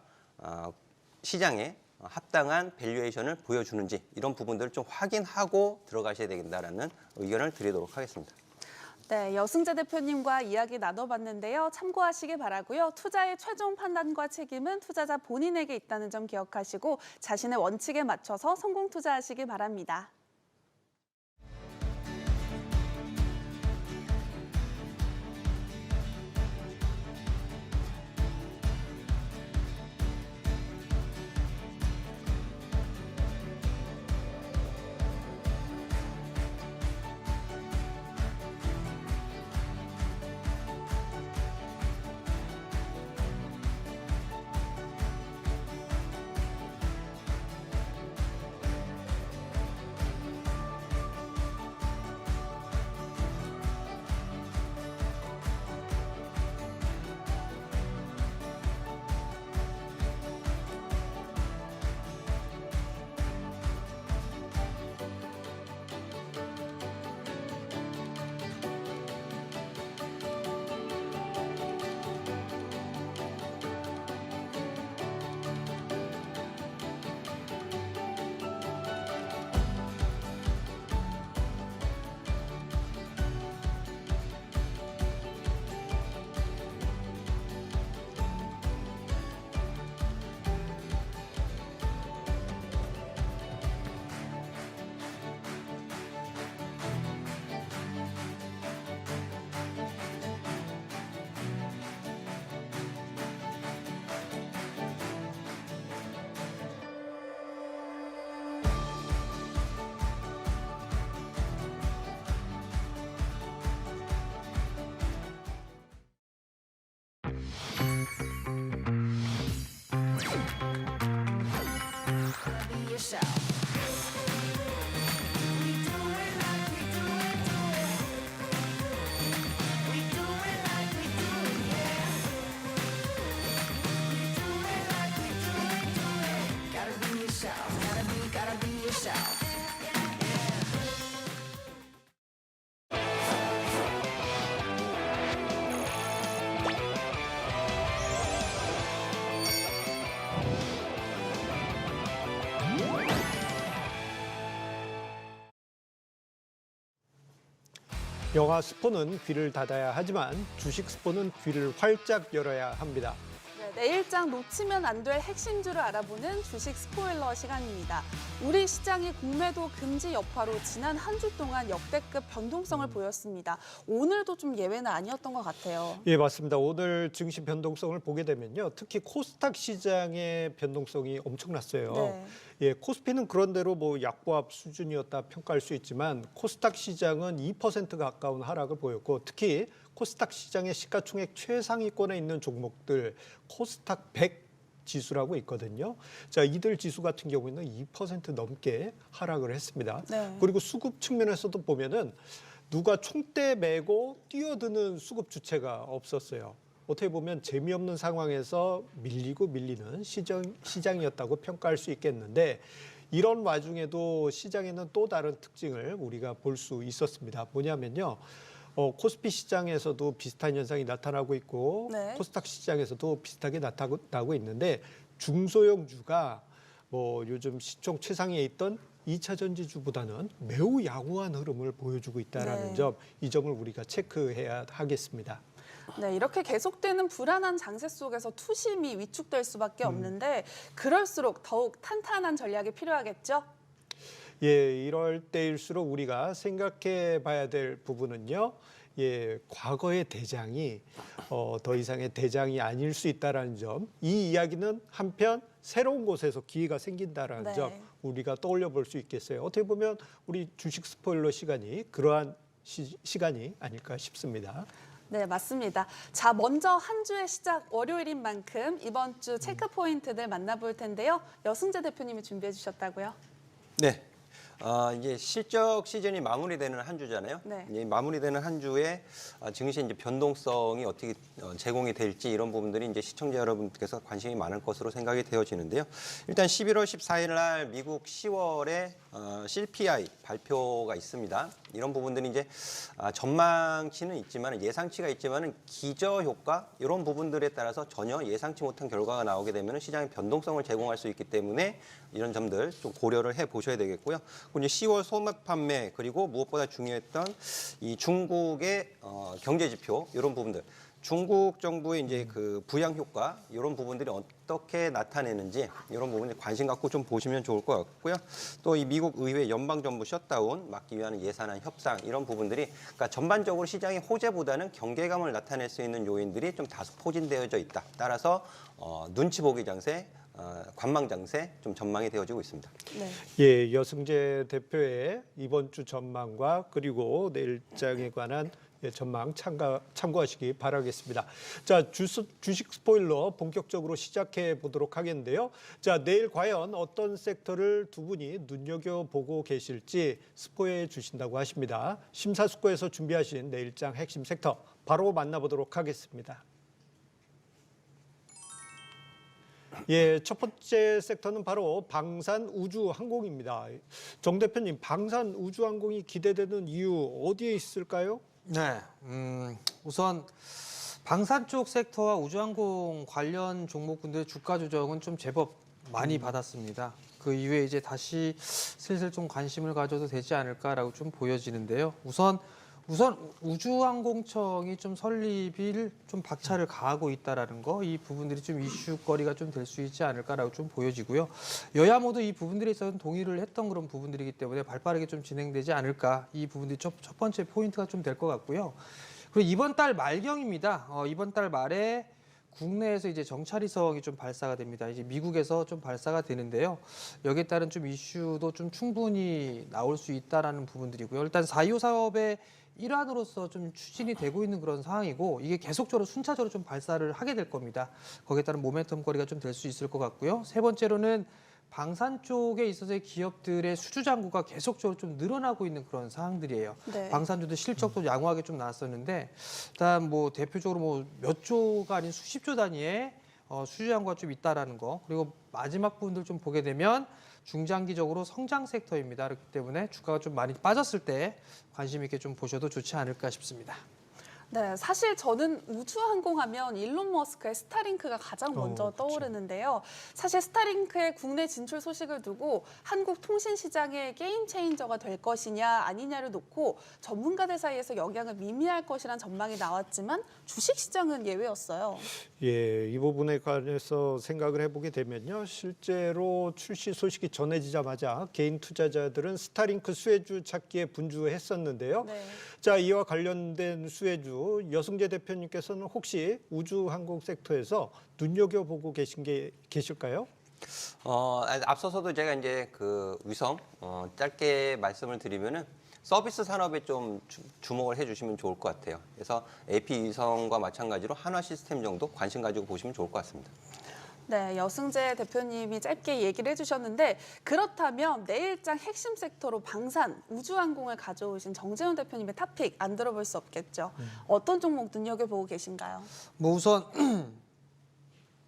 [SPEAKER 3] 시장에 합당한 밸류에이션을 보여주는지 이런 부분들을 좀 확인하고 들어가셔야 되겠다라는 의견을 드리도록 하겠습니다.
[SPEAKER 2] 네, 여승재 대표님과 이야기 나눠봤는데요. 참고하시기 바라고요. 투자의 최종 판단과 책임은 투자자 본인에게 있다는 점 기억하시고 자신의 원칙에 맞춰서 성공 투자하시기 바랍니다.
[SPEAKER 1] 영화 스포는 귀를 닫아야 하지만 주식 스포는 귀를 활짝 열어야 합니다.
[SPEAKER 2] 네, 내일장 놓치면 안 될 핵심주를 알아보는 주식 스포일러 시간입니다. 우리 시장이 공매도 금지 여파로 지난 한 주 동안 역대급 변동성을 보였습니다. 오늘도 좀 예외는 아니었던 것 같아요.
[SPEAKER 1] 예, 맞습니다. 오늘 증시 변동성을 보게 되면요. 특히 코스닥 시장의 변동성이 엄청났어요.
[SPEAKER 2] 네.
[SPEAKER 1] 예, 코스피는 그런대로 뭐 약보합 수준이었다 평가할 수 있지만 코스닥 시장은 2% 가까운 하락을 보였고 특히 코스닥 시장의 시가총액 최상위권에 있는 종목들 코스닥 100 지수라고 있거든요. 자, 이들 지수 같은 경우에는 2% 넘게 하락을 했습니다.
[SPEAKER 2] 네.
[SPEAKER 1] 그리고 수급 측면에서도 보면은 누가 총대 메고 뛰어드는 수급 주체가 없었어요. 어떻게 보면 재미없는 상황에서 밀리고 밀리는 시장이었다고 평가할 수 있겠는데 이런 와중에도 시장에는 또 다른 특징을 우리가 볼 수 있었습니다. 뭐냐면요. 코스피 시장에서도 비슷한 현상이 나타나고 있고
[SPEAKER 2] 네.
[SPEAKER 1] 코스닥 시장에서도 비슷하게 나타나고 있는데 중소형주가 뭐 요즘 시총 최상위에 있던 2차 전지주보다는 매우 양호한 흐름을 보여주고 있다는
[SPEAKER 2] 네.
[SPEAKER 1] 점, 이 점을 우리가 체크해야 하겠습니다.
[SPEAKER 2] 네, 이렇게 계속되는 불안한 장세 속에서 투심이 위축될 수밖에 없는데 그럴수록 더욱 탄탄한 전략이 필요하겠죠?
[SPEAKER 1] 예, 이럴 때일수록 우리가 생각해 봐야 될 부분은요. 예, 과거의 대장이 더 이상의 대장이 아닐 수 있다라는 점. 이 이야기는 한편 새로운 곳에서 기회가 생긴다라는
[SPEAKER 2] 네.
[SPEAKER 1] 점 우리가 떠올려 볼 수 있겠어요. 어떻게 보면 우리 주식 스포일러 시간이 그러한 시간이 아닐까 싶습니다.
[SPEAKER 2] 네, 맞습니다. 자, 먼저 한 주의 시작 월요일인 만큼 이번 주 체크 포인트들 만나볼 텐데요. 여승재 대표님이 준비해 주셨다고요?
[SPEAKER 3] 네. 이제 실적 시즌이 마무리되는 한 주잖아요.
[SPEAKER 2] 네.
[SPEAKER 3] 이 마무리되는 한 주에 증시 이제 변동성이 어떻게 제공이 될지 이런 부분들이 이제 시청자 여러분께서 관심이 많을 것으로 생각이 되어지는데요. 일단 11월 14일 날 미국 10월에 CPI 발표가 있습니다. 이런 부분들이 이제 전망치는 있지만 예상치가 있지만은 기저 효과 이런 부분들에 따라서 전혀 예상치 못한 결과가 나오게 되면 시장의 변동성을 제공할 수 있기 때문에 이런 점들 좀 고려를 해 보셔야 되겠고요. 그리고 이제 10월 소매 판매 그리고 무엇보다 중요했던 이 중국의 경제 지표 이런 부분들. 중국 정부의 이제 그 부양 효과 이런 부분들이 어떻게 나타내는지 이런 부분에 관심 갖고 좀 보시면 좋을 것 같고요. 또 이 미국 의회 연방정부 셧다운 막기 위한 예산안 협상 이런 부분들이 그러니까 전반적으로 시장의 호재보다는 경계감을 나타낼 수 있는 요인들이 좀 다소 포진되어져 있다. 따라서 눈치 보기 장세, 관망 장세 좀 전망이 되어지고 있습니다.
[SPEAKER 2] 네.
[SPEAKER 1] 예, 여승재 대표의 이번 주 전망과 그리고 내일장에 관한 전망 참고하시기 바라겠습니다. 자, 주식 스포일러 본격적으로 시작해 보도록 하겠는데요. 자, 내일 과연 어떤 섹터를 두 분이 눈여겨보고 계실지 스포해 주신다고 하십니다. 심사숙고해서 준비하신 내일장 핵심 섹터 바로 만나보도록 하겠습니다. 예, 첫 번째 섹터는 바로 방산 우주항공입니다. 정 대표님, 방산 우주항공이 기대되는 이유 어디에 있을까요?
[SPEAKER 5] 네, 우선 방산 쪽 섹터와 우주항공 관련 종목군들의 주가 조정은 좀 제법 많이 받았습니다. 그 이후에 이제 다시 슬슬 좀 관심을 가져도 되지 않을까라고 좀 보여지는데요. 우선 우주항공청이 좀 설립을 좀 박차를 가하고 있다라는 거, 이 부분들이 좀 이슈거리가 좀 될 수 있지 않을까라고 좀 보여지고요. 여야 모두 이 부분들에 있어서는 동의를 했던 그런 부분들이기 때문에 발빠르게 좀 진행되지 않을까, 이 부분들이 첫 번째 포인트가 좀 될 것 같고요. 그리고 이번 달 말경입니다. 이번 달 말에 국내에서 이제 정찰위성이 좀 발사가 됩니다. 이제 미국에서 좀 발사가 되는데요. 여기에 따른 좀 이슈도 좀 충분히 나올 수 있다라는 부분들이고요. 일단 4.25 사업의 일환으로서 좀 추진이 되고 있는 그런 상황이고, 이게 계속적으로 순차적으로 좀 발사를 하게 될 겁니다. 거기에 따른 모멘텀 거리가 좀 될 수 있을 것 같고요. 세 번째로는 방산 쪽에 있어서의 기업들의 수주 잔고가 계속적으로 좀 늘어나고 있는 그런 상황들이에요.
[SPEAKER 2] 네.
[SPEAKER 5] 방산주도 실적도 양호하게 좀 나왔었는데, 일단 뭐 대표적으로 뭐 몇 조가 아닌 수십 조 단위의 수주 잔고가 좀 있다라는 거, 그리고 마지막 부분들 좀 보게 되면 중장기적으로 성장 섹터입니다. 그렇기 때문에 주가가 좀 많이 빠졌을 때 관심 있게 좀 보셔도 좋지 않을까 싶습니다.
[SPEAKER 2] 네, 사실 저는 우주항공하면 일론 머스크의 스타링크가 가장 먼저
[SPEAKER 1] 그렇죠.
[SPEAKER 2] 떠오르는데요. 사실 스타링크의 국내 진출 소식을 두고 한국 통신 시장의 게임 체인저가 될 것이냐 아니냐를 놓고 전문가들 사이에서 영향을 미미할 것이란 전망이 나왔지만 주식 시장은 예외였어요.
[SPEAKER 1] 예, 이 부분에 관해서 생각을 해보게 되면요. 실제로 출시 소식이 전해지자마자 개인 투자자들은 스타링크 수혜주 찾기에 분주했었는데요.
[SPEAKER 2] 네.
[SPEAKER 1] 자, 이와 관련된 수혜주 여승재 대표님께서는 혹시 우주항공 섹터에서 눈여겨보고 계실까요?
[SPEAKER 3] 앞서서도 제가 이제 그 위성 짧게 말씀을 드리면은 서비스 산업에 좀 주목을 해주시면 좋을 것 같아요. 그래서 AP 위성과 마찬가지로 한화 시스템 정도 관심 가지고 보시면 좋을 것 같습니다.
[SPEAKER 2] 네, 여승재 대표님이 짧게 얘기를 해주셨는데 그렇다면 내일장 핵심 섹터로 방산, 우주항공을 가져오신 정재훈 대표님의 탑픽 안 들어볼 수 없겠죠. 어떤 종목 눈여겨보고 계신가요?
[SPEAKER 5] 뭐 우선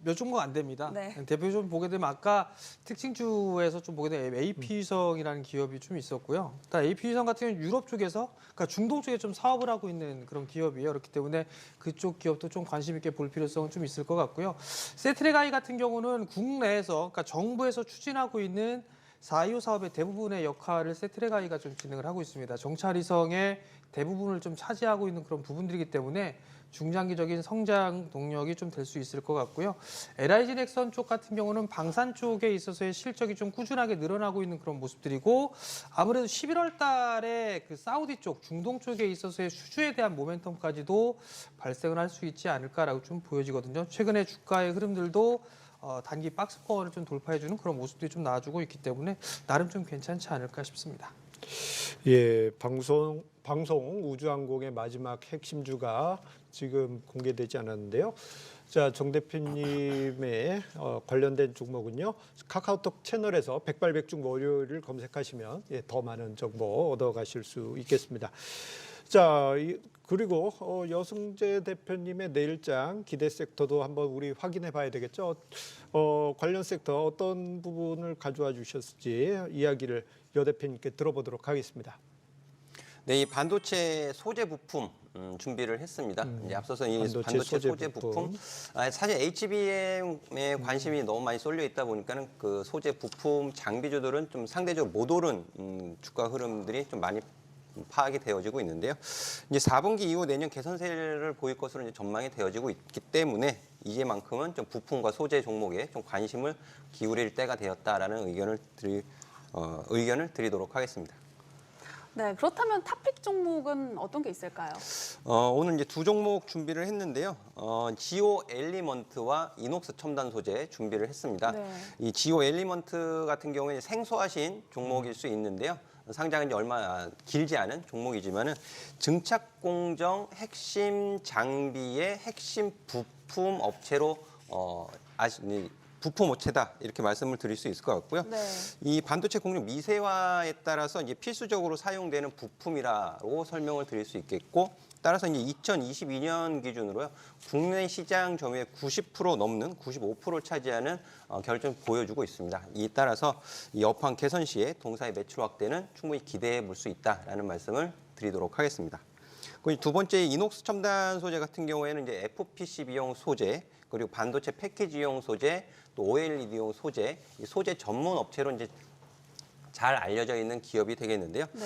[SPEAKER 5] 몇 종목 안 됩니다.
[SPEAKER 2] 네.
[SPEAKER 5] 대표 좀 보게 되면 아까 특징주에서 좀 보게 되면 AP위성이라는 기업이 좀 있었고요. 일단 AP위성 같은 경우는 유럽 쪽에서, 그러니까 중동 쪽에 좀 사업을 하고 있는 그런 기업이에요. 그렇기 때문에 그쪽 기업도 좀 관심 있게 볼 필요성은 좀 있을 것 같고요. 세트레가이 같은 경우는 국내에서, 그러니까 정부에서 추진하고 있는 4.25 사업의 대부분의 역할을 세트레가이가 좀 진행을 하고 있습니다. 정찰위성의 대부분을 좀 차지하고 있는 그런 부분들이기 때문에 중장기적인 성장 동력이 좀 될 수 있을 것 같고요. LIG 넥선 쪽 같은 경우는 방산 쪽에 있어서의 실적이 좀 꾸준하게 늘어나고 있는 그런 모습들이고, 아무래도 11월 달에 그 사우디 쪽, 중동 쪽에 있어서의 수주에 대한 모멘텀까지도 발생을 할 수 있지 않을까라고 좀 보여지거든요. 최근에 주가의 흐름들도 단기 박스권을 좀 돌파해주는 그런 모습들이 좀 나와주고 있기 때문에 나름 좀 괜찮지 않을까 싶습니다.
[SPEAKER 1] 예, 방송 우주항공의 마지막 핵심주가 지금 공개되지 않았는데요. 자, 정 대표님의 관련된 종목은요. 카카오톡 채널에서 백발백중 월요일을 검색하시면 더 많은 정보 얻어가실 수 있겠습니다. 자, 그리고 여승재 대표님의 내일장 기대 섹터도 한번 우리 확인해 봐야 되겠죠. 관련 섹터 어떤 부분을 가져와 주셨을지 이야기를 여 대표님께 들어보도록 하겠습니다.
[SPEAKER 3] 네, 이 반도체 소재 부품 준비를 했습니다. 이제 앞서서 이 반도체 소재 부품. 사실 HBM에 관심이 너무 많이 쏠려 있다 보니까는 그 소재 부품 장비주들은 좀 상대적으로 못 오른 주가 흐름들이 좀 많이 파악이 되어지고 있는데요. 이제 4분기 이후 내년 개선세를 보일 것으로 이제 전망이 되어지고 있기 때문에 이제만큼은 좀 부품과 소재 종목에 좀 관심을 기울일 때가 되었다라는 의견을 드리도록 하겠습니다.
[SPEAKER 2] 네, 그렇다면 탑픽 종목은 어떤 게 있을까요?
[SPEAKER 3] 오늘 이제 두 종목 준비를 했는데요. 지오 엘리먼트와 이녹스 첨단 소재 준비를 했습니다.
[SPEAKER 2] 네.
[SPEAKER 3] 이 지오 엘리먼트 같은 경우에 생소하신 종목일 수 있는데요. 상장은 얼마 길지 않은 종목이지만은 증착 공정 핵심 장비의 핵심 부품 업체로 부품 업체다 이렇게 말씀을 드릴 수 있을 것 같고요.
[SPEAKER 2] 네.
[SPEAKER 3] 이 반도체 공정 미세화에 따라서 이제 필수적으로 사용되는 부품이라고 설명을 드릴 수 있겠고, 따라서 이제 2022년 기준으로요 국내 시장 점유율 90% 넘는 95%를 차지하는 결정을 보여주고 있습니다. 이에 따라서 이 업황 개선 시에 동사의 매출 확대는 충분히 기대해 볼 수 있다라는 말씀을 드리도록 하겠습니다. 그리고 두 번째 이녹스 첨단 소재 같은 경우에는 이제 FPCB용 소재, 그리고 반도체 패키지용 소재, 또 OLED용 소재, 이 소재 전문 업체로 이제 잘 알려져 있는 기업이 되겠는데요.
[SPEAKER 2] 네.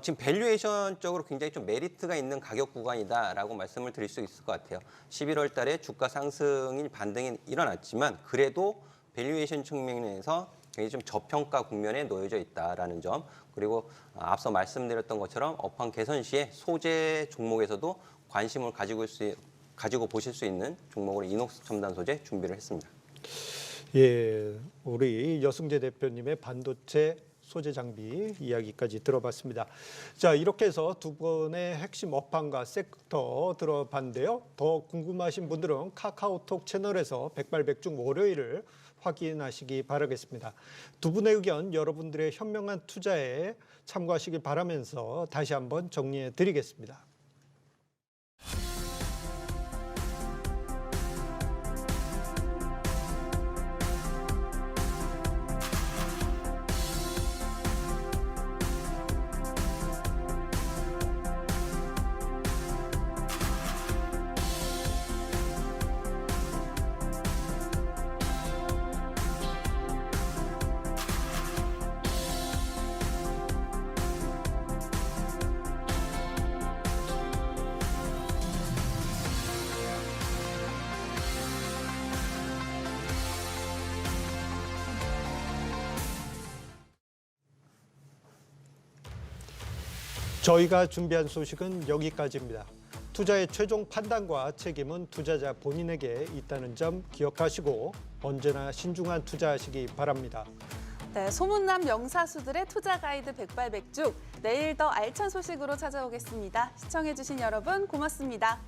[SPEAKER 3] 지금 밸류에이션적으로 굉장히 좀 메리트가 있는 가격 구간이다라고 말씀을 드릴 수 있을 것 같아요. 11월 달에 주가 상승이 반등이 일어났지만 그래도 밸류에이션 측면에서 굉장히 좀 저평가 국면에 놓여져 있다라는 점, 그리고 앞서 말씀드렸던 것처럼 업황 개선 시에 소재 종목에서도 관심을 가지고 보실 수 있는 종목으로 이녹스 첨단 소재 준비를 했습니다.
[SPEAKER 1] 예, 우리 여승재 대표님의 반도체 소재 장비 이야기까지 들어봤습니다. 자, 이렇게 해서 두 분의 핵심 업황과 섹터 들어봤는데요. 더 궁금하신 분들은 카카오톡 채널에서 백발백중 월요일을 확인하시기 바라겠습니다. 두 분의 의견 여러분들의 현명한 투자에 참고하시기 바라면서 다시 한번 정리해 드리겠습니다. 저희가 준비한 소식은 여기까지입니다. 투자의 최종 판단과 책임은 투자자 본인에게 있다는 점 기억하시고 언제나 신중한 투자하시기 바랍니다.
[SPEAKER 2] 네, 소문난 명사수들의 투자 가이드 백발백중. 내일 더 알찬 소식으로 찾아오겠습니다. 시청해주신 여러분 고맙습니다.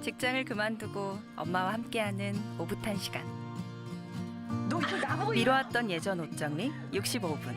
[SPEAKER 6] 직장을 그만두고 엄마와 함께하는 오붓한 시간. 미뤄왔던 예전 옷 정리 65분.